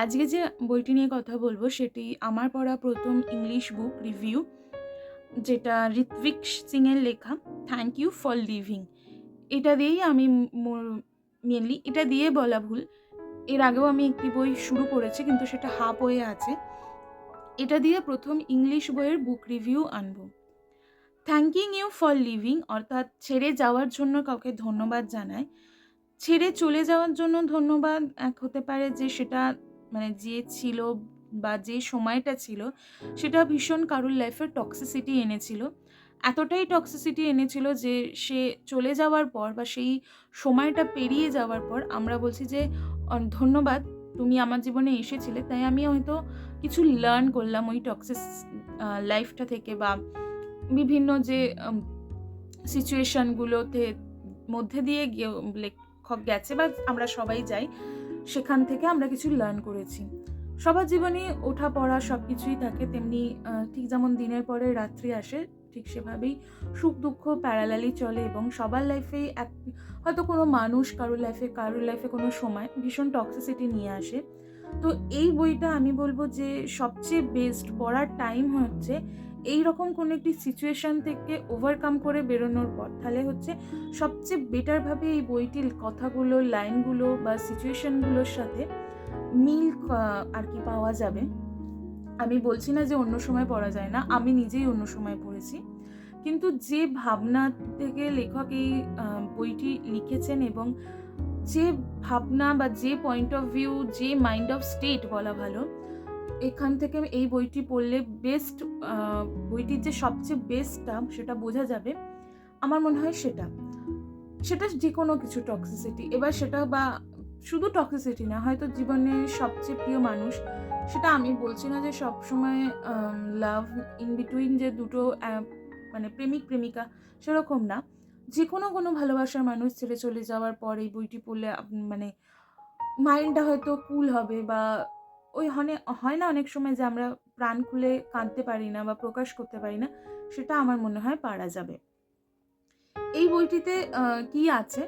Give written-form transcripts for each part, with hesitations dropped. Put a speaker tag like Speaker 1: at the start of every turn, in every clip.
Speaker 1: আজকে যে বইটি নিয়ে কথা বলবো সেটি আমার পড়া প্রথম ইংলিশ বুক রিভিউ, যেটা ঋত্বিক সিংয়ের লেখা 'থ্যাংক ইউ ফর লিভিং'। এটা দিয়েই আমি মেনলি এটা দিয়ে বলা ভুল। এর আগেও আমি একটি বই শুরু করেছি কিন্তু সেটা হাফ হয়ে আছে। এটা দিয়ে প্রথম ইংলিশ বইয়ের বুক রিভিউ আনবো। থ্যাংকিং ইউ ফর লিভিং অর্থাৎ ছেড়ে যাওয়ার জন্য কাউকে ধন্যবাদ জানায়। ছেড়ে চলে যাওয়ার জন্য ধন্যবাদ এক হতে পারে যে সেটা মানে যে ছিল বা যে সময়টা ছিল সেটা ভীষণ কারোর লাইফে টক্সিসিটি এনেছিল। এতটাই টক্সিসিটি এনেছিল যে সে চলে যাওয়ার পর বা সেই সময়টা পেরিয়ে যাওয়ার পর আমরা বলছি যে ধন্যবাদ, তুমি আমার জীবনে এসেছিলে তাই আমি হয়তো কিছু লার্ন করলাম ওই টক্সিস লাইফটা থেকে, বা বিভিন্ন যে সিচুয়েশনগুলোতে মধ্যে দিয়ে লেখক গেছে বা আমরা সবাই যাই, সেখান থেকে আমরা কিছু লার্ন করেছি। সবার জীবনে ওঠা পড়া সব কিছুই থাকে, তেমনি ঠিক যেমন দিনের পরে রাত্রি আসে ঠিক সেভাবেই সুখ দুঃখ প্যারালালি চলে এবং সবার লাইফেই হয়তো কোনো মানুষ কারোর লাইফে কোনো সময় ভীষণ টক্সিসিটি নিয়ে আসে। তো এই বইটা আমি বলবো যে সবচেয়ে বেস্ট পড়ার টাইম হচ্ছে এইরকম কোনো একটি সিচুয়েশন থেকে ওভারকাম করে বেরোনোর পর। তাহলে হচ্ছে সবচেয়ে বেটারভাবে এই বইটির কথাগুলো, লাইনগুলো বা সিচুয়েশনগুলোর সাথে মিল আর কি পাওয়া যাবে। আমি বলছি না যে অন্য সময় পড়া যায় না, আমি নিজেই অন্য সময় পড়েছি। কিন্তু যে ভাবনা থেকে লেখক এই বইটি লিখেছেন এবং যে ভাবনা বা যে পয়েন্ট অফ ভিউ, যে মাইন্ড অফ স্টেট বলা ভালো, এখান থেকে এই বইটি পড়লে বেস্ট বইটির যে সবচেয়ে বেস্টটা সেটা বোঝা যাবে। আমার মনে হয় সেটা যেকোনো কিছু টক্সিসিটি, এবার সেটা বা শুধু টক্সিসিটি না, হয়তো জীবনের সবচেয়ে প্রিয় মানুষ, সেটা আমি বলছি না যে সবসময় লাভ ইন বিটুইন যে দুটো মানে প্রেমিক প্রেমিকা সেরকম না। যেকোনো কোনো ভালোবাসার মানুষ ছেড়ে চলে যাওয়ার পর এই বইটি পড়লে মানে মাইন্ডটা হয়তো কুল হবে, বা ওই হয় না অনেক সময় যে আমরা প্রাণ খুলে কাঁদতে পারি না বা প্রকাশ করতে পারি না, সেটা আমার মনে হয় পারা যাবে। এই বইটিতে কি আছে?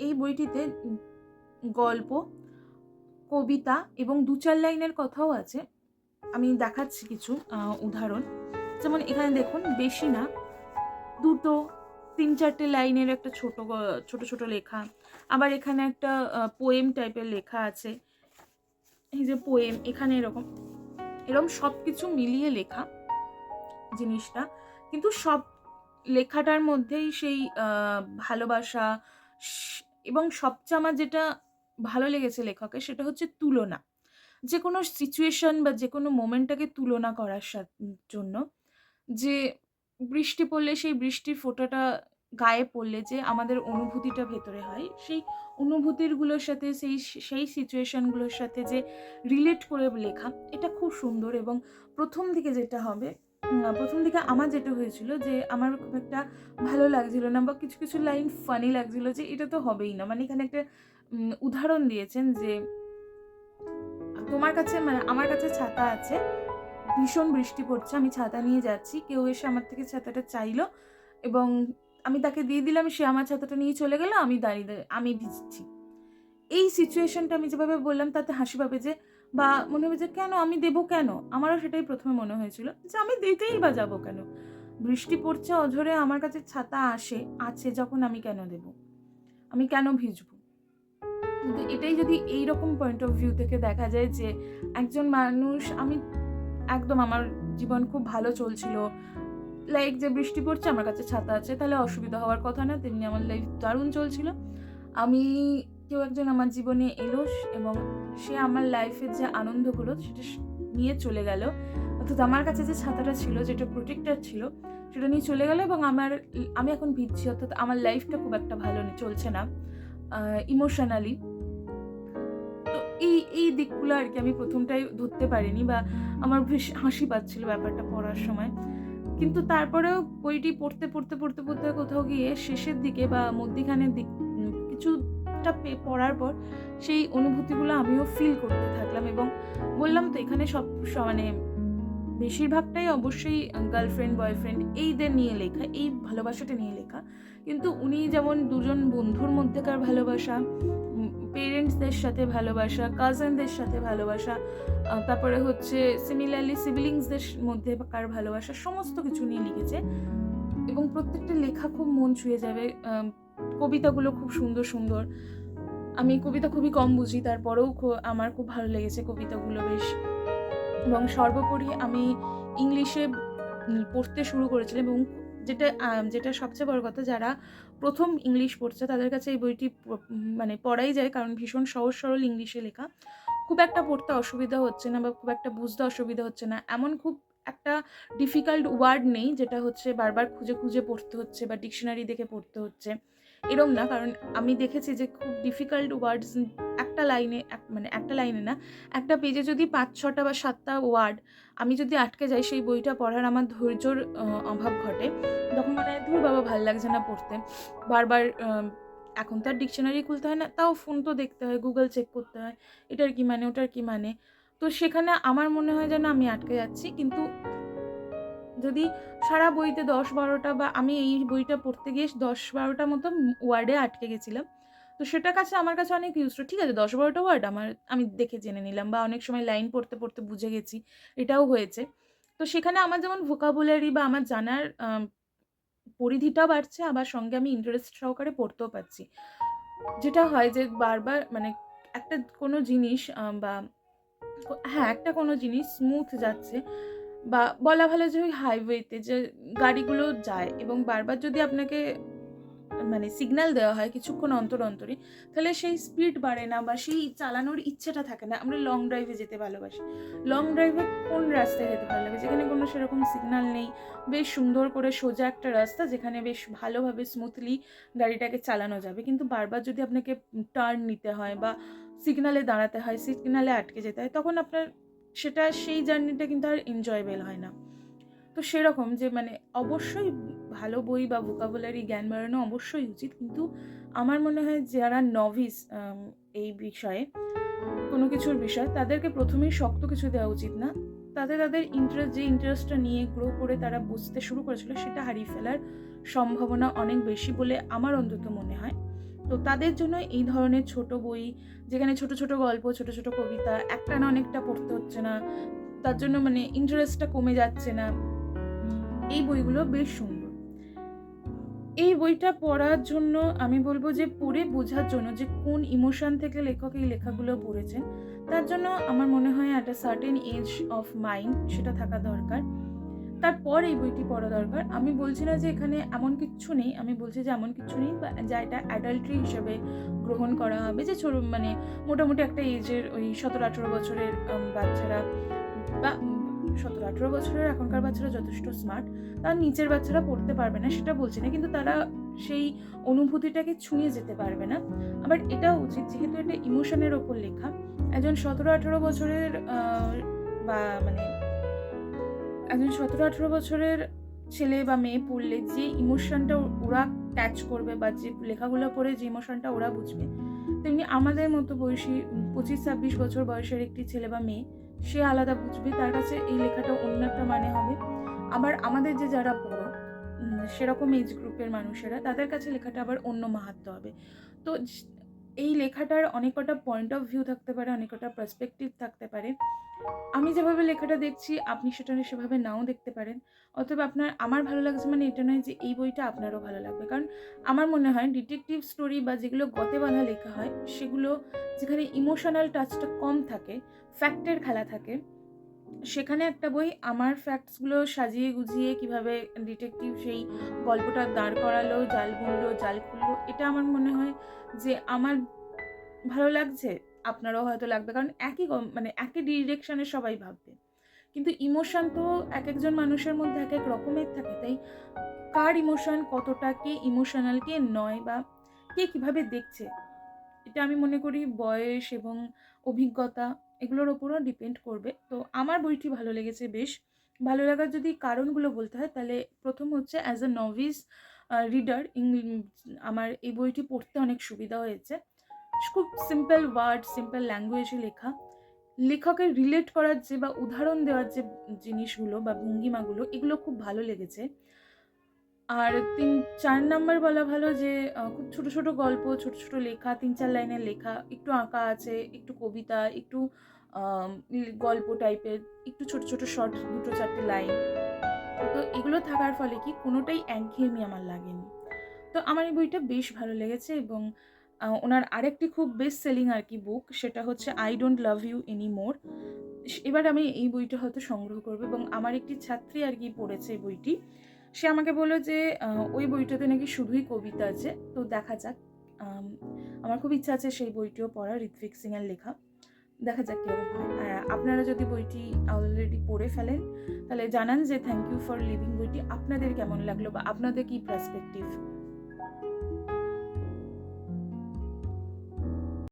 Speaker 1: এই বইটিতে গল্প, কবিতা এবং ২-৪ লাইনের কথাও আছে। আমি দেখাচ্ছি কিছু উদাহরণ। যেমন এখানে দেখুন, বেশি না, ২ ৩-৪টে লাইনের একটা ছোট, ছোট লেখা। আবার এখানে একটা পোয়েম টাইপের লেখা আছে। এই যে পোয়েম, এখানে এরকম সবকিছু মিলিয়ে লেখা জিনিসটা। কিন্তু সব লেখাটার মধ্যেই সেই ভালোবাসা স এবং সবচেয়ে আমার যেটা ভালো লেগেছে লেখকের সেটা হচ্ছে তুলনা। যেকোনো সিচুয়েশন বা যেকোনো মোমেন্টটাকে তুলনা করার জন্য। যে বৃষ্টি পড়লে সেই বৃষ্টির ফোঁটাটা গায়ে পড়লে যে আমাদের অনুভূতিটা ভেতরে হয়, সেই অনুভূতিগুলোর সাথে সেই সিচুয়েশনগুলোর সাথে যে রিলেট করে লেখা, এটা খুব সুন্দর। এবং ১ম দিকে যেটা হবে, ১ম দিকে আমার যেটা হয়েছিল যে আমার খুব একটা ভালো লাগছিল না বা কিছু, কিছু লাইন ফানি লাগছিল যে এটা তো হবেই না। মানে এখানে একটা উদাহরণ দিয়েছেন যে তোমার কাছে মানে আমার কাছে ছাতা আছে, ভীষণ বৃষ্টি পড়ছে, আমি ছাতা নিয়ে যাচ্ছি। কেউ এসে আমার থেকে ছাতাটা চাইলো এবং আমি তাকে দিয়ে দিলাম, সে আমার ছাতাটা নিয়ে চলে গেল, আমি আমি ভিজছি। এই সিচুয়েশনটা আমি যেভাবে বললাম তাতে হাসি পাবে যে, বা মনে হবে যে কেন আমি দেবো কেন? আমারও সেটাই ১ম এ মনে হয়েছিল যে আমি দিতেই বা যাবো কেন? বৃষ্টি পড়ছে অঝোরে, আমার কাছে ছাতা আছে যখন আমি কেন দেবো? আমি কেন ভিজবো? কিন্তু এটাই যদি এইরকম পয়েন্ট অফ ভিউ থেকে দেখা যায় যে একজন মানুষ, একদম আমার জীবন খুব ভালো চলছিল। লাইক যে বৃষ্টি পড়ছে, আমার কাছে ছাতা আছে, তাহলে অসুবিধা হওয়ার কথা না। তেমনি আমার লাইফ দারুণ চলছিল। আমি কেউ একজন আমার জীবনে এলো এবং সে আমার লাইফের যে আনন্দগুলো সেটা নিয়ে চলে গেল। অর্থাৎ আমার কাছে যে ছাতাটা ছিল, যেটা প্রোটেক্টর ছিল, সেটা নিয়ে চলে গেল এবং আমি এখন ভিজছি। অর্থাৎ আমার লাইফটা খুব একটা ভালো চলছে না ইমোশনালি। তো এই দিকগুলো আর কি আমি ১ম টায় ধরতে পারিনি, বা আমার বেশ হাসি পাচ্ছিল ব্যাপারটা পড়ার সময়। কিন্তু তারপরেও বইটি পড়তে কোথাও গিয়ে শেষের দিকে বা মধ্যিখানের কিছুটা পড়ার পর সেই অনুভূতিগুলো আমিও ফিল করতে থাকলাম। এবং বললাম তো এখানে মানে বেশিরভাগটাই অবশ্যই গার্লফ্রেন্ড বয়ফ্রেন্ড এইদের নিয়ে লেখা, এই ভালোবাসাটা নিয়ে লেখা। কিন্তু উনি যেমন দুজন বন্ধুর মধ্যেকার ভালোবাসা, পেরেন্টসদের সাথে ভালোবাসা, কাজিনদের সাথে ভালোবাসা, তারপরে হচ্ছে সিমিলারলি সিবলিংসদের মধ্যেকার ভালোবাসা, সমস্ত কিছু নিয়ে লিখেছে এবং প্রত্যেকটা লেখা খুব মন ছুঁয়ে যাবে। কবিতাগুলো খুব সুন্দর সুন্দর। আমি কবিতা খুবই কম বুঝি, তারপরেও আমার খুব ভালো লেগেছে কবিতাগুলো বেশ। এবং সর্বোপরি আমি ইংলিশে পড়তে শুরু করেছিলাম এবং যেটা সবচেয়ে বড় কথা, যারা প্রথম ইংলিশ পড়ছে তাদের কাছে এই বইটি মানে পড়াই যায়, কারণ ভীষণ সহজ সরল ইংলিশে লেখা। খুব একটা পড়তে অসুবিধা হচ্ছে না বা খুব একটা বুঝতে অসুবিধা হচ্ছে না, এমন খুব একটা ডিফিকাল্ট ওয়ার্ড নেই যেটা হচ্ছে বারবার খুঁজে খুঁজে পড়তে হচ্ছে বা ডিকশনারি দেখে পড়তে হচ্ছে, এরম না। কারণ আমি দেখেছি যে খুব ডিফিকাল্ট ওয়ার্ডস একটা লাইনে, মানে একটা লাইনে না, একটা পেজে যদি ৫-৬টা বা ৭টা ওয়ার্ড আমি যদি আটকে যাই, সেই বইটা পড়ার আমার ধৈর্যর অভাব ঘটে। তখন মনে হয় ধুর বাবা ভাল লাগছে না পড়তে। বারবার এখন তো আর ডিকশনারি খুলতে হয় না, তাও ফোন তো দেখতে হয়, গুগল চেক করতে হয়, এটার কী মানে, ওটার কী মানে। তো সেখানে আমার মনে হয় যেন আমি আটকে যাচ্ছি। কিন্তু যদি সারা বইতে ১০-১২টা, বা আমি এই বইটা পড়তে গিয়ে ১০-১২টা মতো ওয়ার্ডে আটকে গেছিলাম। তো সেটা আমার কাছে অনেক ইউজড। ঠিক আছে, ১০-১২টা ওয়ার্ড আমি দেখে জেনে নিলাম, বা অনেক সময় লাইন পড়তে পড়তে বুঝে গেছি, এটাও হয়েছে। তো সেখানে আমার যেমন ভোকাবুলারি বা আমার জানার পরিধিটাও বাড়ছে, আবার সঙ্গে আমি ইন্টারেস্ট সহকারে পড়তেও পারছি। যেটা হয় যে বারবার মানে একটা কোনো জিনিস বা একটা কোনো জিনিস স্মুথ যাচ্ছে, বা বলা ভালো যে ওই হাইওয়েতে যে গাড়িগুলো যায় এবং বারবার যদি আপনাকে মানে সিগন্যাল দেওয়া হয় কিছুক্ষণ অন্তর অন্তরই, তাহলে সেই স্পিড বাড়ে না বা সেই চালানোর ইচ্ছেটা থাকে না। আমরা লং ড্রাইভে যেতে ভালোবাসি। লং ড্রাইভে কোন রাস্তায় যেতে ভালো লাগে? যেখানে কোনো সেরকম সিগন্যাল নেই, বেশ সুন্দর করে সোজা একটা রাস্তা, যেখানে বেশ ভালোভাবে স্মুথলি গাড়িটাকে চালানো যাবে। কিন্তু বারবার যদি আপনাকে টার্ন নিতে হয় বা সিগন্যালে দাঁড়াতে হয়, সিগন্যালে আটকে যেতে হয়, তখন আপনার সেই জার্নিটা কিন্তু আর এনজয়েবল হয় না। তো সেরকম যে মানে অবশ্যই ভালো বই বা ভোকাবুলারি জ্ঞান বাড়ানো অবশ্যই উচিত। কিন্তু আমার মনে হয় যারা নভিস এই বিষয়ে, কোনো কিছুর বিষয়, তাদেরকে প্রথমেই শক্ত কিছু দেওয়া উচিত না। তাদের যে ইন্টারেস্টটা নিয়ে গ্রো করে তারা বুঝতে শুরু করেছিল, সেটা হারিয়ে ফেলার সম্ভাবনা অনেক বেশি বলে আমার অন্তত মনে হয়। তো তাদের জন্য এই ধরনের ছোট বই, যেখানে ছোট ছোট গল্প, ছোট ছোট কবিতা, একটা না অনেকটা পড়তে হচ্ছে না, তার জন্য মানে ইন্টারেস্টটা কমে যাচ্ছে না, এই বইগুলো বেশ সুন্দর। এই বইটা পড়ার জন্য আমি বলবো যে পড়ে বোঝার জন্য যে কোন ইমোশন থেকে লেখক এই লেখাগুলো পড়েছেন, তার জন্য আমার মনে হয় একটা সার্টেন এজ অফ মাইন্ড সেটা থাকা দরকার। তারপর এই বইটি পড়া দরকার। আমি বলছি না যে এখানে এমন কিচ্ছু নেই, আমি বলছি যে এমন কিছু নেই বা যা এটা অ্যাডাল্ট্রি হিসেবে গ্রহণ করা হবে, যে মানে মোটামুটি একটা এজের ওই ১৭-১৮ বছরের বাচ্চারা, বা ১৭-১৮ বছরের এখনকার বাচ্চারা যথেষ্ট স্মার্ট, তার নিচের বাচ্চারা পড়তে পারবে না সেটা বলছি না, কিন্তু তারা সেই অনুভূতিটাকে ছুঁয়ে যেতে পারবে না। আবার এটাও উচিত, যেহেতু এটা ইমোশনের ওপর লেখা, একজন ১৭-১৮ বছরের বা মানে একজন ১৭-১৮ বছরের ছেলে বা মেয়ে পড়লে যে ইমোশনটা ওরা ক্যাচ করবে বা যে লেখাগুলো পড়ে যে ইমোশনটা ওরা বুঝবে, তেমনি আমাদের মতো বয়সী ২৫-২৬ বছর বয়সের একটি ছেলে বা মেয়ে, সে আলাদা বুঝবে, তার কাছে এই লেখাটা অন্য একটা মানে হবে। আবার আমাদের যে যারা বড় সেরকম এজ গ্রুপের মানুষেরা, তাদের কাছে লেখাটা আবার অন্য মাহাত্ম্য হবে। তো এই লেখাটার অনেক কটা পয়েন্ট অফ ভিউ থাকতে পারে, অনেক কটা পার্সপেক্টিভ থাকতে পারে। আমি যেভাবে লেখাটা দেখছি আপনি সেটা সেভাবে নাও দেখতে পারেন। অতএব আমার ভালো লাগছে মানে এটা নয় যে এই বইটা আপনারও ভালো লাগবে। কারণ আমার মনে হয় ডিটেকটিভ স্টোরি বা যেগুলো গতে বাঁধা লেখা হয়, সেগুলো যেখানে ইমোশনাল টাচটা কম থাকে, ফ্যাক্টের খেলা থাকে, সেখানে একটা বই আমার ফ্যাক্টসগুলো সাজিয়ে গুজিয়ে কিভাবে ডিটেকটিভ সেই গল্পটা দাঁড় করালো, জাল বুনলো, জাল খুললো, এটা আমার মনে হয় যে আমার ভালো লাগছে, আপনারও হয়তো লাগবে। কারণ মানে একই ডিরেকশনে সবাই ভাববে। কিন্তু ইমোশন তো একেকজন মানুষের মধ্যে একেক রকমের থাকে। তাই কার ইমোশন কতটা, কে ইমোশনাল, কে নয়, বা কে কিভাবে দেখছে, এটা আমি মনে করি বয়স এবং অভিজ্ঞতা এগুলোর ওপরও ডিপেন্ড করবে। তো আমার বইটি ভালো লেগেছে বেশ। ভালো লাগার যদি কারণগুলো বলতে হয়, তাহলে প্রথম হচ্ছে অ্যাজ আ নভিস রিডার আমার এই বইটি পড়তে অনেক সুবিধা হয়েছে। খুব সিম্পল ওয়ার্ড, সিম্পল ল্যাঙ্গুয়েজে লেখা, লেখকের রিলেট করার যে বা উদাহরণ দেওয়ার যে জিনিসগুলো বা ভঙ্গিমাগুলো, এগুলো খুব ভালো লেগেছে। আর ৪ নাম্বার বলা ভালো যে খুব ছোট, ছোট গল্প, ছোট, ছোট লেখা, ৩-৪ লাইনের লেখা, একটু আঁকা আছে, একটু কবিতা, একটু গল্প টাইপের, একটু ছোট, ছোট শর্ট ২-৪ টে লাইন। তো এগুলো থাকার ফলে কি কোনোটাই একঘেয়েমি আমার লাগেনি। তো আমার এই বইটা বেশ ভালো লেগেছে এবং ওনার আরেকটি খুব বেস্ট সেলিং আরকি বুক, সেটা হচ্ছে 'I Don't Love You Anymore'। এবার আমি এই বইটা হয়তো সংগ্রহ করব এবং আমার একটি ছাত্রী আরকি পড়েছে এই বইটি। সে আমাকে বলল যে আ ওই বইটাতে নাকি শুধুই কবিতা আছে। তো দেখা যাক। আম আমার খুব ইচ্ছা আছে সেই বইটিও পড়ার, ঋত্বিক সিং এর লেখা। দেখা যাক কিরকম হয়। আর আপনারা যদি বইটি অলরেডি পড়ে ফেলেন, তাহলে জানান যে 'থ্যাংক ইউ ফর লিভিং' বইটি আপনাদের কেমন লাগলো বা আপনাদের কি পার্সপেক্টিভ?